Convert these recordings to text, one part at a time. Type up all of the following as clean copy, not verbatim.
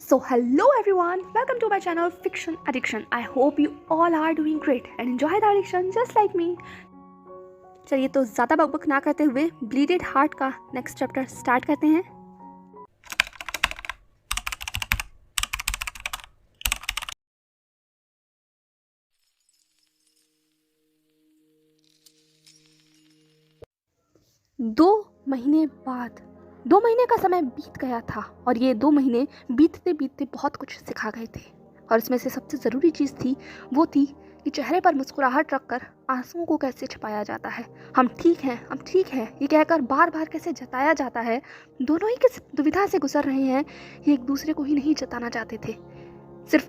So hello everyone, welcome to my channel Fiction Addiction. I hope you all are doing great and enjoy the addiction just like me. चलिए तो ज़्यादा बकबक ना करते हुए ब्लीडेड heart का नेक्स्ट चैप्टर स्टार्ट करते हैं। दो महीने का समय बीत गया था और ये 2 महीने बीतते बीतते बहुत कुछ सिखा गए थे। और इसमें से सबसे ज़रूरी चीज़ थी वो थी कि चेहरे पर मुस्कुराहट रखकर आंसुओं को कैसे छुपाया जाता है। हम ठीक हैं ये कहकर बार बार कैसे जताया जाता है। दोनों ही किस दुविधा से गुजर रहे हैं ये एक दूसरे को ही नहीं जताना चाहते थे। सिर्फ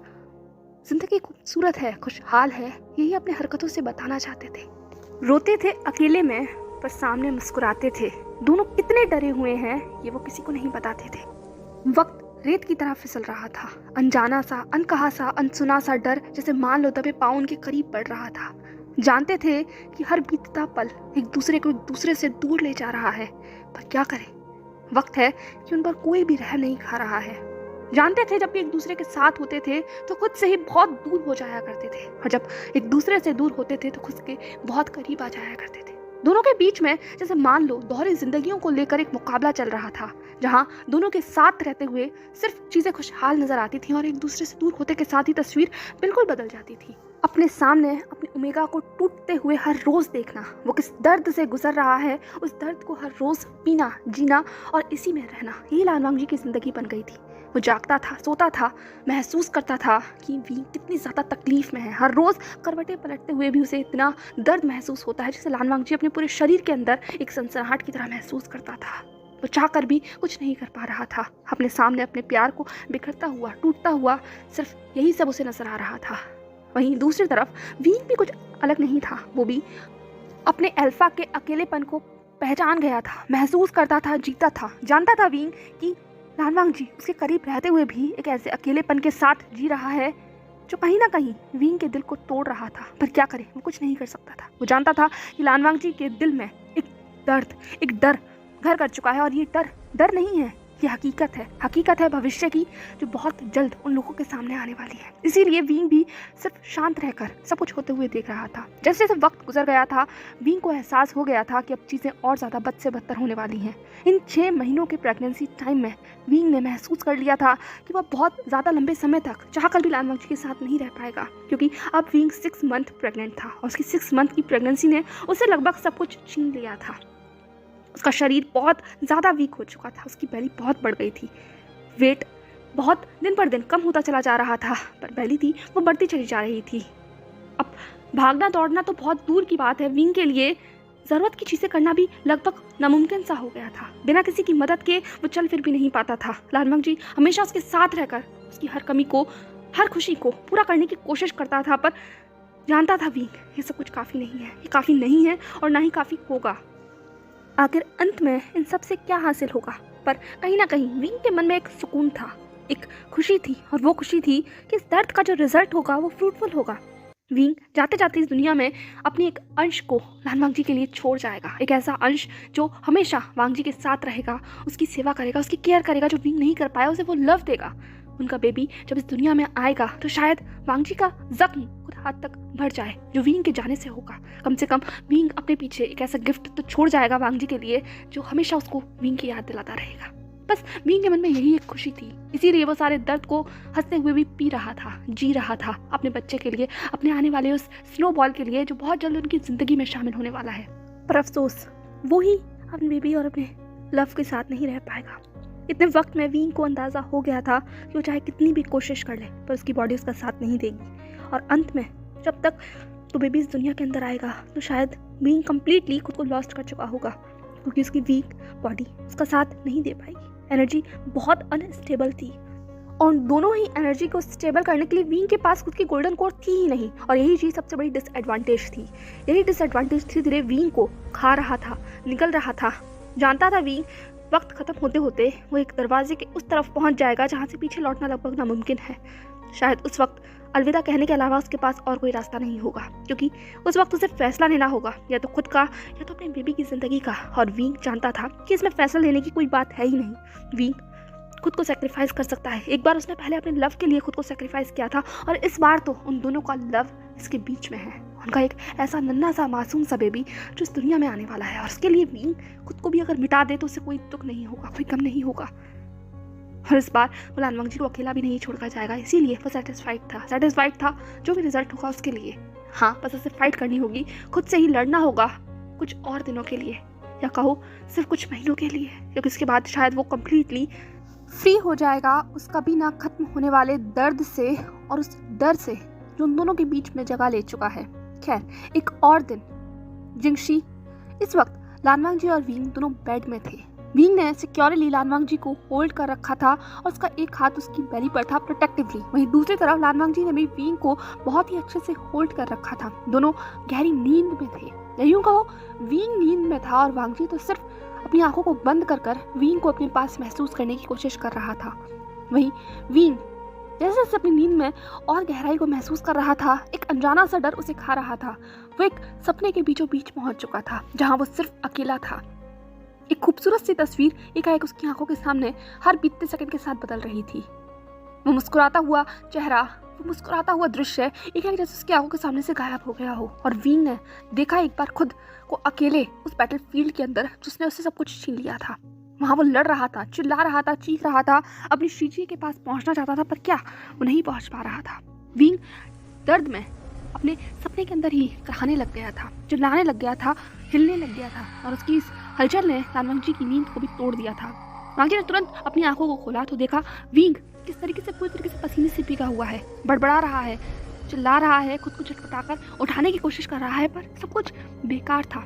जिंदगी खूबसूरत है, खुशहाल है, यही अपने हरकतों से बताना चाहते थे। रोते थे अकेले में पर सामने मुस्कुराते थे। दोनों कितने डरे हुए हैं ये वो किसी को नहीं बताते थे। वक्त रेत की तरह फिसल रहा था। अनजाना सा, अनकहा सा, अनसुना सा डर जैसे मान लो दबे पाँव उनके करीब बढ़ रहा था। जानते थे कि हर बीतता पल एक दूसरे से दूर ले जा रहा है, पर क्या करें। वक्त है कि उन पर कोई भी रहम नहीं खा रहा है। जानते थे जब भी एक दूसरे के साथ होते थे तो खुद से ही बहुत दूर हो जाया करते थे, और जब एक दूसरे से दूर होते थे तो खुद के बहुत करीब आ जाया करते थे। दोनों के बीच में जैसे मान लो दोहरी जिंदगियों को लेकर एक मुकाबला चल रहा था, जहां दोनों के साथ रहते हुए सिर्फ चीजें खुशहाल नजर आती थी और एक दूसरे से दूर होते के साथ ही तस्वीर बिल्कुल बदल जाती थी। अपने सामने अपने ओमेगा को टूटते हुए हर रोज देखना, वो किस दर्द से गुजर रहा है, उस दर्द को हर रोज पीना, जीना और इसी में रहना, यही लानवांग जी की जिंदगी बन गई थी। वो जागता था, सोता था, महसूस करता था कि वींग कितनी ज़्यादा तकलीफ में है। हर रोज़ करवटें पलटते हुए भी उसे इतना दर्द महसूस होता है जिसे लानवांग जी अपने पूरे शरीर के अंदर एक सनसनाहट की तरह महसूस करता था। वो चाहकर भी कुछ नहीं कर पा रहा था। अपने सामने अपने प्यार को बिखरता हुआ, टूटता हुआ, सिर्फ यही सब उसे नजर आ रहा था। वहीं दूसरी तरफ वींग भी कुछ अलग नहीं था। वो भी अपने अल्फा के अकेलेपन को पहचान गया था, महसूस करता था, जीता था। जानता था वींग कि लानवांग जी उसके करीब रहते हुए भी एक ऐसे अकेलेपन के साथ जी रहा है जो कहीं ना कहीं वींग के दिल को तोड़ रहा था, पर क्या करे, वो कुछ नहीं कर सकता था। वो जानता था कि लानवांग जी के दिल में एक डर घर कर चुका है, और ये डर नहीं है, ये हकीकत है भविष्य की, जो बहुत जल्द उन लोगों के सामने आने वाली है। इसीलिए वींग भी सिर्फ शांत रहकर सब कुछ होते हुए देख रहा था। जैसे जैसे वक्त गुजर गया था वींग को एहसास हो गया था कि अब चीज़ें और ज़्यादा बद से बदतर होने वाली हैं। इन 6 महीनों के प्रेगनेंसी टाइम में वींग ने महसूस कर लिया था कि वह बहुत ज़्यादा लंबे समय तक चाहकर भी लानवांग जी के साथ नहीं रह पाएगा, क्योंकि अब वींग 6 मंथ प्रेग्नेंट था और उसकी 6 मंथ की प्रेगनेंसी ने उसे लगभग सब कुछ छीन लिया था। उसका शरीर बहुत ज़्यादा वीक हो चुका था, उसकी बेली बहुत बढ़ गई थी, वेट बहुत दिन पर दिन कम होता चला जा रहा था, पर बेली थी वो बढ़ती चली जा रही थी। अब भागना दौड़ना तो बहुत दूर की बात है, वींग के लिए ज़रूरत की चीज़ें करना भी लगभग नामुमकिन सा हो गया था। बिना किसी की मदद के वो चल फिर भी नहीं पाता था। लानवांग जी हमेशा उसके साथ रहकर उसकी हर कमी को, हर खुशी को पूरा करने की कोशिश करता था, पर जानता था वींग ये सब कुछ काफ़ी नहीं है, ये काफ़ी नहीं है और ना ही काफ़ी होगा। आखिर अंत में इन सब से क्या हासिल होगा, पर कहीं ना कहीं वींग के मन में एक सुकून था, एक खुशी थी, और वो खुशी थी कि इस दर्द का जो रिजल्ट होगा वो फ्रूटफुल होगा। वींग जाते जाते इस दुनिया में अपनी एक अंश को लानवांग जी के लिए छोड़ जाएगा, एक ऐसा अंश जो हमेशा वांग जी के साथ रहेगा, उसकी सेवा करेगा, उसकी केयर करेगा। जो वींग नहीं कर पाया उसे वो लव देगा। उनका बेबी जब इस दुनिया में आएगा तो शायद वांग जी का जख्म कुछ हद तक भर जाए जो वींग के जाने से होगा। कम से कम वींग अपने पीछे एक ऐसा गिफ्ट तो छोड़ जाएगा वांग जी के लिए जो हमेशा उसको वींग की याद दिलाता रहेगा। बस वींग के मन में यही एक खुशी थी, इसीलिए वो सारे दर्द को हंसते हुए भी पी रहा था, जी रहा था अपने बच्चे के लिए, अपने आने वाले उस स्नोबॉल के लिए जो बहुत जल्द उनकी ज़िंदगी में शामिल होने वाला है। पर अफसोस वो ही अपने बेबी और अपने लव के साथ नहीं रह पाएगा। इतने वक्त में वींग को अंदाज़ा हो गया था कि वो चाहे कितनी भी कोशिश कर ले पर उसकी बॉडी उसका साथ नहीं देगी, और अंत में जब तक तो बेबी इस दुनिया के अंदर आएगा तो शायद वींग कम्प्लीटली खुद को लॉस्ट कर चुका होगा, क्योंकि उसकी वीक बॉडी उसका साथ नहीं दे पाएगी। एनर्जी बहुत अनस्टेबल थी, और दोनों ही एनर्जी को स्टेबल करने के लिए वींग के पास खुद की गोल्डन कोर थी ही नहीं, और यही चीज़ सबसे बड़ी डिसएडवांटेज थी। यही डिसएडवांटेज धीरे धीरे वींग को खा रहा था, निकल रहा था। जानता था वींग वक्त ख़त्म होते होते वो एक दरवाजे के उस तरफ पहुंच जाएगा जहां से पीछे लौटना लगभग नामुमकिन है। शायद उस वक्त अलविदा कहने के अलावा उसके पास और कोई रास्ता नहीं होगा, क्योंकि उस वक्त उसे फैसला लेना होगा, या तो खुद का या तो अपने बेबी की ज़िंदगी का। और वींग जानता था कि इसमें फैसला लेने की कोई बात है ही नहीं। वींग खुद को सेक्रीफाइस कर सकता है। एक बार उसने पहले अपने लव के लिए खुद को सेक्रीफाइस किया था और इस बार तो उन दोनों का लव इसके बीच में है। उनका एक ऐसा नन्हा सा मासूम सा बेबी जो इस दुनिया में आने वाला है और उसके लिए विंग खुद को भी अगर मिटा दे तो उसे कोई दुख नहीं होगा, कोई गम नहीं होगा। और इस बार वो लानवांग जी को अकेला भी नहीं छोड़कर जाएगा, इसीलिए वो सेटिस्फाइड था जो भी रिजल्ट होगा उसके लिए। हाँ, बस उसे फाइट करनी होगी, खुद से ही लड़ना होगा कुछ और दिनों के लिए, या कहो सिर्फ कुछ महीनों के लिए, क्योंकि इसके बाद शायद वो कम्प्लीटली फ्री हो जाएगा उस कभी ना खत्म होने वाले दर्द से और उस डर से जो उन दोनों के बीच में जगह ले चुका है। खैर, एक और दिन जिंगशी, इस वक्त लानवांग जी और विंग दोनों बेड में थे। विंग ने सिक्योरली लानवांग जी को होल्ड कर रखा था और उसका एक हाथ उसकी बेली पर था प्रोटेक्टिवली। वहीं दूसरी तरफ लानवांग जी ने भी विंग को बहुत ही अच्छे से होल्ड कर रखा था। दोनों गहरी नींद में थे, यूं कहो विंग नींद में था और वांग जी तो सिर्फ अपनी आंखों को बंद कर विंग को अपने पास महसूस करने की कोशिश कर रहा था। वहीं विंग जैसे जैसे अपनी नींद में और गहराई को महसूस कर रहा था, एक अनजाना सा डर उसे खा रहा था। वो एक सपने के बीचों बीच पहुंच चुका था जहां वो सिर्फ अकेला था। एक खूबसूरत सी तस्वीर एकाएक उसकी आंखों के सामने हर बीतते सेकंड के साथ बदल रही थी। वो मुस्कुराता हुआ चेहरा, वो मुस्कुराता हुआ दृश्य एकाएक जैसे उसकी आंखों के सामने से गायब हो गया हो और विंग ने देखा एक बार खुद को अकेले उस बैटलफील्ड के अंदर जिसने उससे सब कुछ छीन लिया था। वहाँ वो लड़ रहा था, चिल्ला रहा था, चीख रहा था, अपनी शीजी के पास पहुंचना चाहता था, पर क्या वो नहीं पहुंच पा रहा था। विंग दर्द में अपने सपने के अंदर ही कराहने लग गया था, चिल्लाने लग गया था, हिलने लग गया था और उसकी इस हलचल ने लानवांग जी की नींद को भी तोड़ दिया था। वांग जी ने तुरंत अपनी आंखों को खोला तो देखा विंग किस तरीके से पूरी तरीके से पसीने से भीगा हुआ है, बड़बड़ा रहा है, चिल्ला रहा है, खुद को छटपटाकर उठाने की कोशिश कर रहा है, पर सब कुछ बेकार था।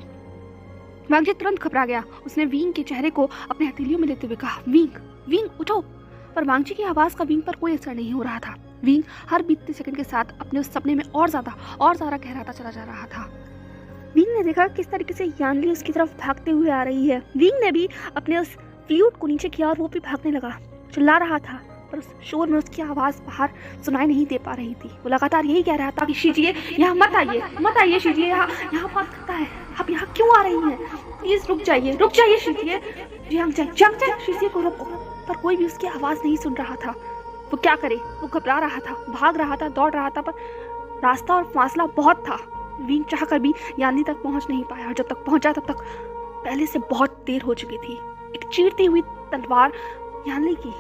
वांग जी तुरंत घबरा गया। उसने विंग के चेहरे को अपने हथेलियों में लेते हुए कहा, विंग उठो। पर वांग जी की आवाज़ का विंग पर कोई असर नहीं हो रहा था। विंग हर बीतते सेकंड के साथ अपने उस सपने में और ज़्यादा गहराता चला जा रहा था। विंग ने देखा किस तरीके से यानली उसकी तरफ भागते हुए आ रही है। विंग ने भी अपने उस फ्लूट को नीचे किया और वो भी भागने लगा, चिल्ला रहा था, पर उस शोर में उसकी आवाज़ बाहर सुनाई नहीं दे पा रही थी। वो लगातार यही कह रहा था कि शीजिए यहाँ मत आइए शीजिए, यहाँ बात करता है, आप यहाँ क्यों आ रही हैं, प्लीज़ रुक जाइए शीजिए, जंग शीजिए को रोको। पर कोई भी उसकी आवाज़ नहीं सुन रहा था। वो क्या करे, वो घबरा रहा था, भाग रहा था, दौड़ रहा था, पर रास्ता और फासला बहुत था। विंग चाह कर भी यानी तक पहुंच नहीं पाया और जब तक पहुंचा तब तक पहले से बहुत देर हो चुकी थी। एक चीरती हुई तलवार यानी की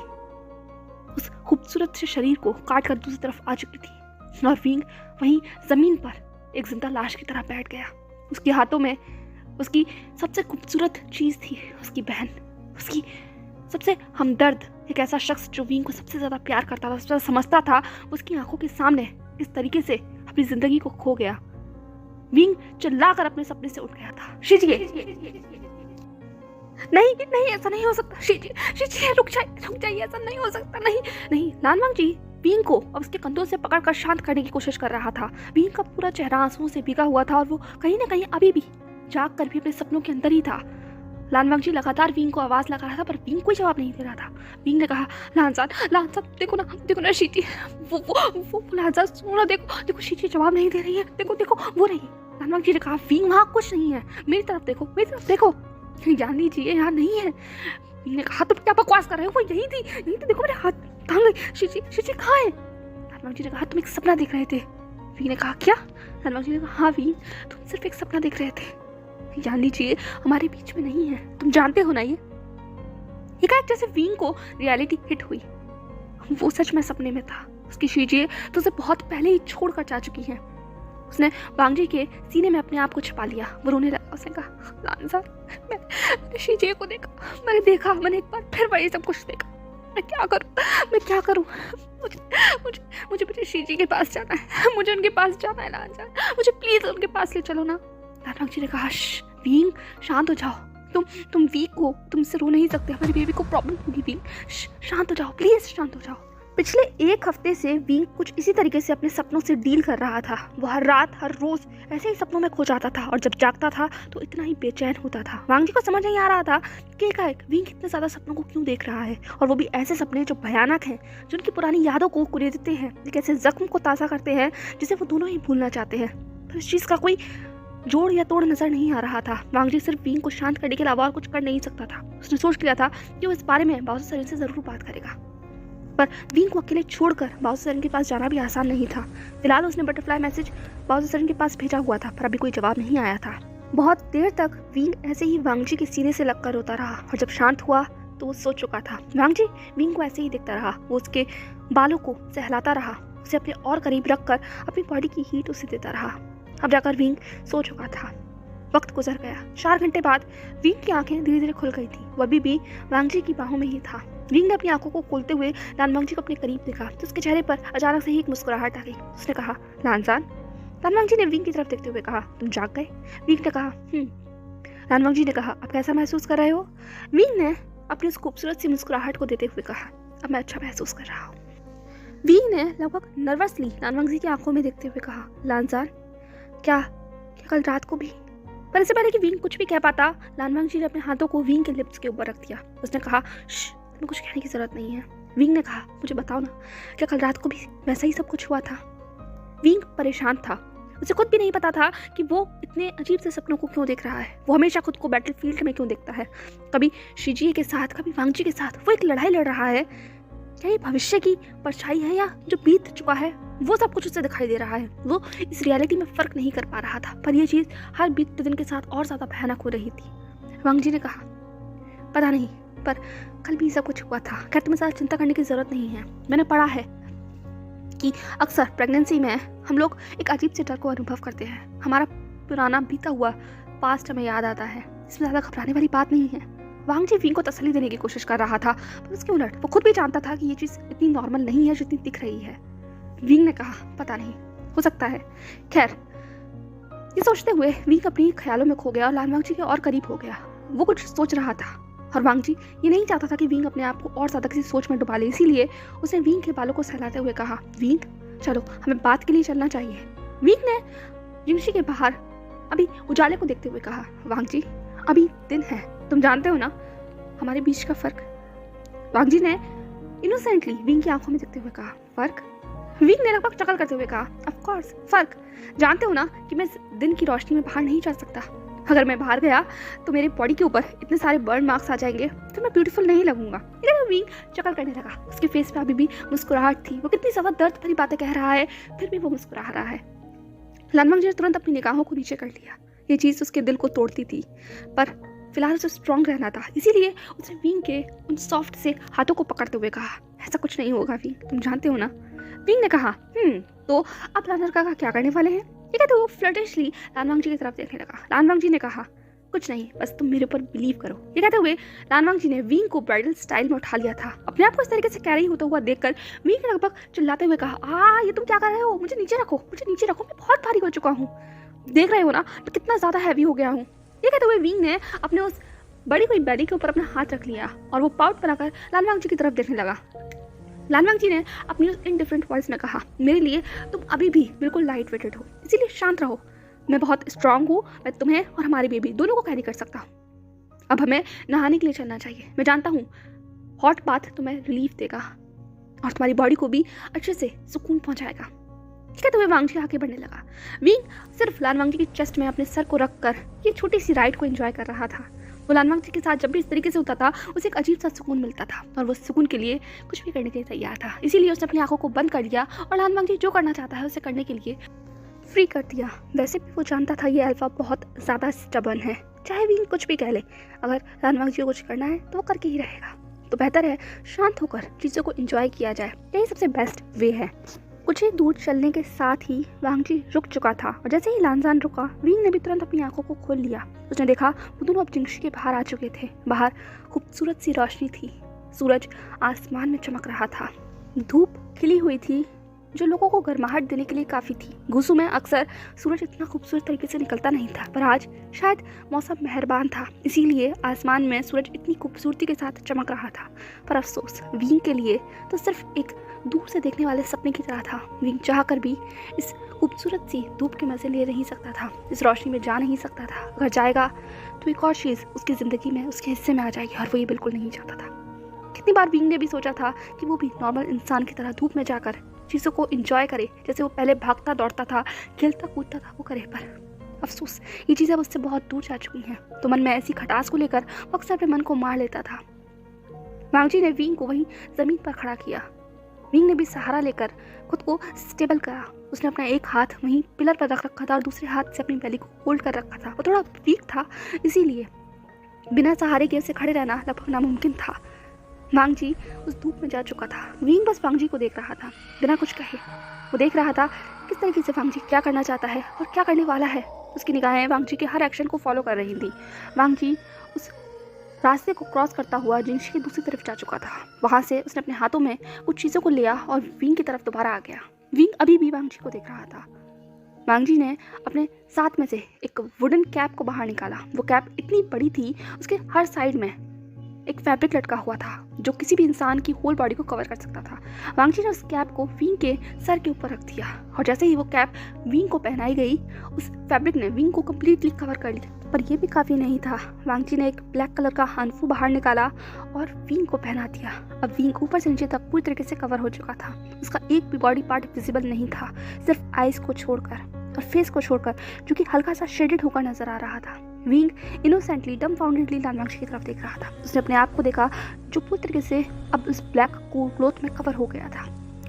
उस खूबसूरत से शरीर को काट कर दूसरी तरफ आ चुकी थी और विंग वहीं जमीन पर एक जिंदा लाश की तरह बैठ गया। उसके हाथों में उसकी सबसे खूबसूरत चीज थी, उसकी बहन, उसकी सबसे हमदर्द, एक ऐसा शख्स जो विंग को सबसे ज्यादा प्यार करता था, सबसे ज्यादा समझता था, उसकी आंखों के सामने इस तरीके से अपनी जिंदगी को खो गया। विंग चिल्लाकर अपने सपने से उठ गया था, शीजिए नहीं ऐसा नहीं हो सकता, शीजिए रुक जाइए, ऐसा नहीं हो सकता, नहीं। लानवांग जी विंग को अब उसके कंधों से पकड़कर शांत करने की कोशिश कर रहा था। विंग का पूरा चेहरा आंसुओं से भीगा हुआ था और वो कहीं ना कहीं अभी भी जाग कर भी अपने सपनों के अंदर ही था। लानवांग जी लगातार विंग को आवाज लगा रहा था, पर विंग कोई जवाब नहीं दे रहा था। विंग ने कहा, लानसान देखो ना शीजी, वो लानसान सुनो ना, देखो शीजी जवाब नहीं दे रही है, देखो वो रही। लानवांग जी ने कहा, विंग वहाँ कुछ नहीं है, मेरी तरफ देखो, जान लीजिए यहाँ नहीं है। विंग ने कहा, तुम क्या बकवास कर रहे हो, वो यही थी, देखो मेरे हाथ कहाँ गई, शीजी कहाँ है। लानवांग जी ने कहा, तुम एक सपना देख रहे थे। विंग ने कहा, क्या। लानवांग जी ने कहा, हाँ विंग, तुम सिर्फ एक सपना देख रहे थे, जान लीजिए हमारे बीच में नहीं है, तुम जानते हो ना। ये एकाएक जैसे विंग को रियलिटी हिट हुई, वो सच में सपने में था। उसकी शीजिए तो उसे बहुत पहले ही छोड़कर जा चुकी है। उसने वांग जी के सीने में अपने आप को छिपा लिया, वो रोने लगा। उसने कहा, लानसान, मैंने शीजिए को देखा, मैंने एक बार फिर वही सब कुछ देखा, मैं क्या करूं, मुझे शीजी के पास जाना है, मुझे उनके पास जाना है, लानसान, मुझे प्लीज उनके पास ले चलो ना। लानवांग जी ने कहा, विंग शांत हो जाओ, तुम वीक हो, तुमसे रो नहीं सकते, हमारी बेबी को प्रॉब्लम होगी, विंग शांत हो जाओ, प्लीज शांत हो जाओ। पिछले एक हफ्ते से विंग कुछ इसी तरीके से अपने सपनों से डील कर रहा था। वो हर रात हर रोज ऐसे ही सपनों में खो जाता था और जब जागता था तो इतना ही बेचैन होता था। वांग जी को समझ नहीं आ रहा था कि एकाएक विंग इतने ज्यादा सपनों को क्यों देख रहा है, और वो भी ऐसे सपने जो भयानक हैं, जो उनकी पुरानी यादों को कुरेदते हैं, एक ऐसे जख्म को ताज़ा करते हैं जिसे वो दोनों ही भूलना चाहते हैं, पर इस चीज़ का कोई जोड़ या तोड़ नजर नहीं आ रहा था। वांगजी सिर्फ विंग को शांत करने के अलावा और कुछ कर नहीं सकता था। उसने सोच लिया था कि वो इस बारे में बाउजू सरीन से जरूर बात करेगा, पर विंग को अकेले छोड़कर बाउजू सरीन के पास जाना भी आसान नहीं था। फिलहाल उसने बटरफ्लाई मैसेज बाउजू सरीन के पास भेजा हुआ था, पर अभी कोई जवाब नहीं आया था। बहुत देर तक विंग ऐसे ही वांगजी के सीने से लगकर रोता रहा, और जब शांत हुआ तो वो सो चुका था। वांगजी विंग को ऐसे ही देखता रहा। वो उसके बालों को सहलाता रहा, उसे अपने और करीब रखकर अपनी बॉडी की हीट उसे देता रहा। अब जाकर विंग सो चुका था। वक्त गुजर गया। 4 घंटे बाद विंग की आंखें धीरे धीरे खुल गई थी। वो अभी भी वांगजी की बाहों में ही था। विंग ने अपनी आंखों को खोलते हुए लानवांगजी को अपने करीब देखा तो उसके चेहरे पर अचानक से ही एक मुस्कुराहट आ गई। उसने कहा, लानजान। लानवांगजी ने विंग की तरफ देखते हुए कहा, तुम जाग गए? विंग ने कहा, लानवांगजी ने कहा, अब कैसा महसूस कर रहे हो? विंग ने अपनी उस खूबसूरत सी मुस्कुराहट को देते हुए कहा, अब मैं अच्छा महसूस कर रहा हूँ। विंग ने लगभग नर्वसली लानवांगजी की आंखों में देखते हुए कहा, लानजान, क्या कल रात को भी? पर इससे पहले कि विंग कुछ भी कह पाता, लानवांगजी ने अपने हाथों को विंग के लिप्स के ऊपर रख दिया। उसने कहा, तुम्हें कुछ कहने की जरूरत नहीं है। विंग ने कहा, मुझे बताओ ना, क्या कल रात को भी वैसा ही सब कुछ हुआ था? विंग परेशान था। उसे खुद भी नहीं पता था कि वो इतने अजीब से सपनों को क्यों देख रहा है। वो हमेशा खुद को बैटलफील्ड में क्यों देखता है, कभी शिजिए के साथ, कभी वांगजी के साथ। वो एक लड़ाई लड़ रहा है। क्या ये भविष्य की परछाई है या जो बीत चुका है वो सब कुछ उसे दिखाई दे रहा है? वो इस रियलिटी में फर्क नहीं कर पा रहा था, पर यह चीज हर बीतते दिन के साथ और ज्यादा भयानक हो रही थी। वांगजी ने कहा, पता नहीं, पर कल भी सब कुछ हुआ था। खैर, तुम्हें ज्यादा चिंता करने की जरूरत नहीं है। मैंने पढ़ा है कि अक्सर प्रेगनेंसी में हम लोग एक अजीब से डर को अनुभव करते हैं। हमारा पुराना बीता हुआ पास्ट हमें याद आता है। इसमें ज्यादा घबराने वाली बात नहीं है। वांगजी विंग को तसल्ली देने की कोशिश कर रहा था, पर उसके उलट वो खुद भी जानता था कि ये चीज इतनी नॉर्मल नहीं है जितनी दिख रही है। विंग ने कहा, पता नहीं, हो सकता है। खैर, ये सोचते हुए विंग अपनी ख्यालों में खो गया और लानवांगजी के और करीब हो गया। वो कुछ सोच रहा था और वांगजी ये नहीं चाहता था कि विंग अपने आप को और ज्यादा किसी सोच में डुबा ले। इसीलिए उसने विंग के बालों को सहलाते हुए कहा, विंग, चलो हमें बात के लिए चलना चाहिए। विंग ने जिंगशी के बाहर अभी उजाले को देखते हुए कहा, वांगजी, अभी दिन है, तुम जानते हो ना हमारे बीच का फर्क। वांगजी ने इनोसेंटली विंग की आंखों में देखते हुए कहा, फर्क? विंग ने लगभग चकल करते हुए कहा, ऑफ कोर्स फर्क। जानते हो ना कि मैं दिन की रोशनी में बाहर नहीं जा सकता। अगर मैं बाहर गया तो मेरे बॉडी के ऊपर इतने सारे बर्न मार्क्स आ जाएंगे, फिर मैं ब्यूटीफुल नहीं लगूंगा। लेकिन विंग चकल करने लगा। उसके फेस पे अभी भी मुस्कुराहट थी। वो कितनी ज्यादा दर्द भरी बातें कह रहा है, फिर भी वो मुस्कुरा रहा है। लानवांगजी ने तुरंत अपनी निगाहों को नीचे कर लिया। ये चीज उसके दिल को तोड़ती थी, पर फिलहाल उसे स्ट्रॉन्ग रहना था। इसीलिए उसने विंग के उन सॉफ्ट से हाथों को पकड़ते हुए कहा, ऐसा कुछ नहीं होगा विंग, तुम जानते हो ना। विंग ने कहा, तो आप लानरका का क्या करने वाले हैं? ये कहते वो फ्लर्टिशली लानवांगजी की तरफ देखने लगा। लानवांगजी ने कहा, कुछ नहीं, बस तुम मेरे ऊपर बिलीव करो। ये कहते हुए लानवांगजी ने विंग को ब्राइडल स्टाइल में उठा लिया था। अपने आप को इस तरीके से कैरी होता हुआ देखकर विंग ने लगभग चिल्लाते हुए कहा, ये तुम क्या कर रहे हो? मुझे नीचे रखो, मुझे नीचे रखो, मैं बहुत भारी हो चुका हूँ। देख रहे हो ना मैं कितना ज्यादा हैवी हो गया हूँ। ये कहते हुए विंग ने अपने उस बड़ी हुई बेली के ऊपर अपना हाथ रख लिया और वो पाउट बनाकर लानवांगजी की तरफ देखने लगा। लानवांगजी ने अपनी उस इनडिफरेंट वॉइस में कहा, मेरे लिए तुम अभी भी बिल्कुल लाइट वेटेड हो, इसीलिए शांत रहो। मैं बहुत स्ट्रांग हूँ, मैं तुम्हें और हमारी बेबी दोनों को कैरी कर सकता हूँ। अब हमें नहाने के लिए चलना चाहिए। मैं जानता हूँ हॉट बाथ तुम्हें रिलीफ देगा और तुम्हारी बॉडी को भी अच्छे से सुकून पहुंचाएगा। ठीक है, तो वांगजी आगे बढ़ने लगा। विंग सिर्फ लानवांगजी की चेस्ट में अपने सर को रखकर ये छोटी सी राइड को एंजॉय कर रहा था। वो लानवांगजी के साथ जब भी इस तरीके से होता था उसे एक अजीब सा सुकून मिलता था और वो सुकून के लिए कुछ भी करने के लिए तैयार था। इसीलिए उसने अपनी आंखों को बंद कर लिया और लानवांगजी जो करना चाहता है उसे करने के लिए फ्री कर दिया। वैसे भी वो जानता था ये अल्फा बहुत ज़्यादा स्टबर्न है, चाहे विंग कुछ भी कह ले। अगर लानवांगजी को कुछ करना है तो वो करके ही रहेगा। तो बेहतर है शांत होकर चीज़ों को एंजॉय किया जाए, यही सबसे बेस्ट वे है। कुछ ही दूर चलने के साथ ही वांगजी रुक चुका था और जैसे ही लानजान रुका, विंग ने भी तुरंत अपनी आंखों को खोल लिया। उसने देखा वो दोनों अब जिंगशी के बाहर आ चुके थे। बाहर खूबसूरत सी रोशनी थी, सूरज आसमान में चमक रहा था, धूप खिली हुई थी जो लोगों को गर्माहट देने के लिए काफ़ी थी। गुसू में अक्सर सूरज इतना खूबसूरत तरीके से निकलता नहीं था, पर आज शायद मौसम मेहरबान था, इसीलिए आसमान में सूरज इतनी खूबसूरती के साथ चमक रहा था। पर अफसोस विंग के लिए तो सिर्फ एक दूर से देखने वाले सपने की तरह था। विंग चाहकर भी इस खूबसूरत सी धूप के मज़े ले नहीं सकता था, इस रोशनी में जा नहीं सकता था। अगर जाएगा तो एक और चीज़ उसकी ज़िंदगी में, उसके हिस्से में आ जाएगी और वो ये बिल्कुल नहीं चाहता था। कितनी बार विंग ने भी सोचा था कि वो भी नॉर्मल इंसान की तरह धूप में जाकर चीज़ों को एंजॉय करे, जैसे वो पहले भागता दौड़ता था, खेलता कूदता था, वो करे। पर अफसोस ये चीज़ें अब उससे बहुत दूर जा चुकी हैं। तो मन में ऐसी खटास को लेकर वो अक्सर अपने मन को मार लेता था। वांगजी ने विंग को वहीं ज़मीन पर खड़ा किया। विंग ने भी सहारा लेकर खुद को स्टेबल करा। उसने अपना एक हाथ वहीं पिलर पर रख रखा था और दूसरे हाथ से अपनी बेली को होल्ड कर रखा था। वो थोड़ा वीक था, इसीलिए बिना सहारे के उसे खड़े रहना लगभग नामुमकिन था। वांगजी उस धूप में जा चुका था। विंग बस वांगजी को देख रहा था बिना कुछ कहे। वो देख रहा था किस तरीके से वांगजी क्या करना चाहता है और क्या करने वाला है। उसकी निगाहें वांगजी के हर एक्शन को फॉलो कर रही थी। वांगजी उस रास्ते को क्रॉस करता हुआ जिंगशी की दूसरी तरफ जा चुका था। वहाँ से उसने अपने हाथों में कुछ चीज़ों को लिया और विंग की तरफ दोबारा आ गया। विंग अभी भी वांगजी को देख रहा था। वांगजी ने अपने साथ में से एक वुडन कैप को बाहर निकाला। वो कैप इतनी बड़ी थी, उसके हर साइड में एक फैब्रिक लटका हुआ था जो किसी भी इंसान की होल बॉडी को कवर कर सकता था। वांगजी ने उस कैप को विंग के सर के ऊपर रख दिया और जैसे ही वो कैप विंग को पहनाई गई, उस फैब्रिक ने विंग को कम्प्लीटली कवर कर लिया। पर यह भी काफ़ी नहीं था। वांगजी ने एक ब्लैक कलर का हानफू बाहर निकाला और विंग को पहना दिया। अब विंग ऊपर से नीचे तक पूरी तरीके से कवर हो चुका था। उसका एक भी बॉडी पार्ट विजिबल नहीं था, सिर्फ आइज को छोड़कर और फेस को छोड़कर, जो कि हल्का सा शेडेड होकर नजर आ रहा था। विंग इनोसेंटली डम्फाउंडेडली वांगजी की तरफ देख रहा था। उसने अपने आप को देखा जो पूरी तरीके से अब उस ब्लैक क्लोथ में कवर हो गया था।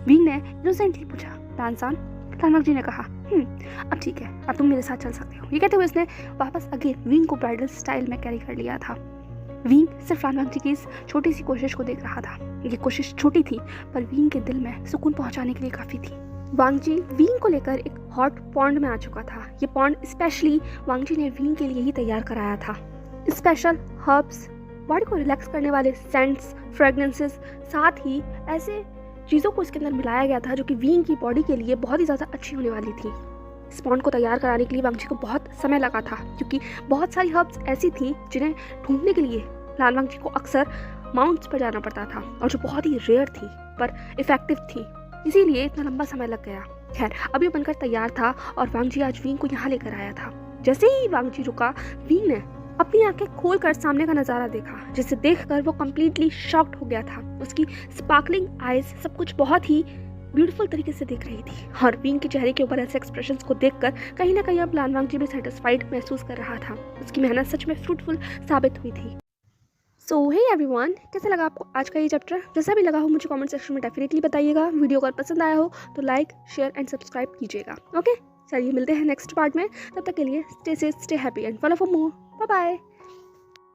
विंग ने इनोसेंटली पूछा, लानसान? वांगजी ने कहा, अब ठीक है, अब तुम मेरे साथ चल सकते हो। ये कहते हुए उसने वापस अगेन विंग को ब्राइडल स्टाइल में कैरी कर लिया था। विंग सिर्फ वांगजी की इस छोटी सी कोशिश को देख रहा था। ये कोशिश छोटी थी पर विंग के दिल में सुकून पहुंचाने के लिए काफ़ी थी। वांगजी विंग को लेकर एक हॉट पॉन्ड में आ चुका था। ये पॉन्ड स्पेशली वांगजी ने विंग के लिए ही तैयार कराया था। स्पेशल हर्ब्स, बॉडी को रिलैक्स करने वाले सेंट्स, फ्रेगनेंसेस, साथ ही ऐसे चीज़ों को इसके अंदर मिलाया गया था जो कि विंग की बॉडी के लिए बहुत ही ज़्यादा अच्छी होने वाली थी। इस पॉन्ड को तैयार कराने के लिए वांगजी को बहुत समय लगा था, क्योंकि बहुत सारी हर्ब्स ऐसी थी जिन्हें ढूंढने के लिए लाल वांगजी को अक्सर माउंट्स पर जाना पड़ता था और जो बहुत ही रेयर थी पर इफेक्टिव थी, इसीलिए इतना लंबा समय लग गया। खैर, अभी बनकर तैयार था और वांगजी आज विंग को यहाँ लेकर आया था। जैसे ही वांगजी रुका, विंग ने अपनी आंखें खोलकर सामने का नज़ारा देखा, जिसे देखकर वो कम्प्लीटली शॉक्ड हो गया था। उसकी स्पार्कलिंग आइज सब कुछ बहुत ही ब्यूटीफुल तरीके से देख रही थी और विंग के चेहरे के ऊपर ऐसे एक्सप्रेशंस को देखकर कहीं ना कहीं अब लाल वांगजी भी सेटिस्फाइड महसूस कर रहा था। उसकी मेहनत सच में फ्रूटफुल साबित हुई थी। सो हे एवरीवन, कैसा लगा आपको आज का ये चैप्टर? जैसा भी लगा हो मुझे कमेंट सेक्शन में डेफिनेटली बताइएगा। वीडियो अगर पसंद आया हो तो लाइक, शेयर एंड सब्सक्राइब कीजिएगा। ओके, चलिए मिलते हैं नेक्स्ट पार्ट में। तब तक के लिए stay safe, stay happy and follow for more. Bye bye.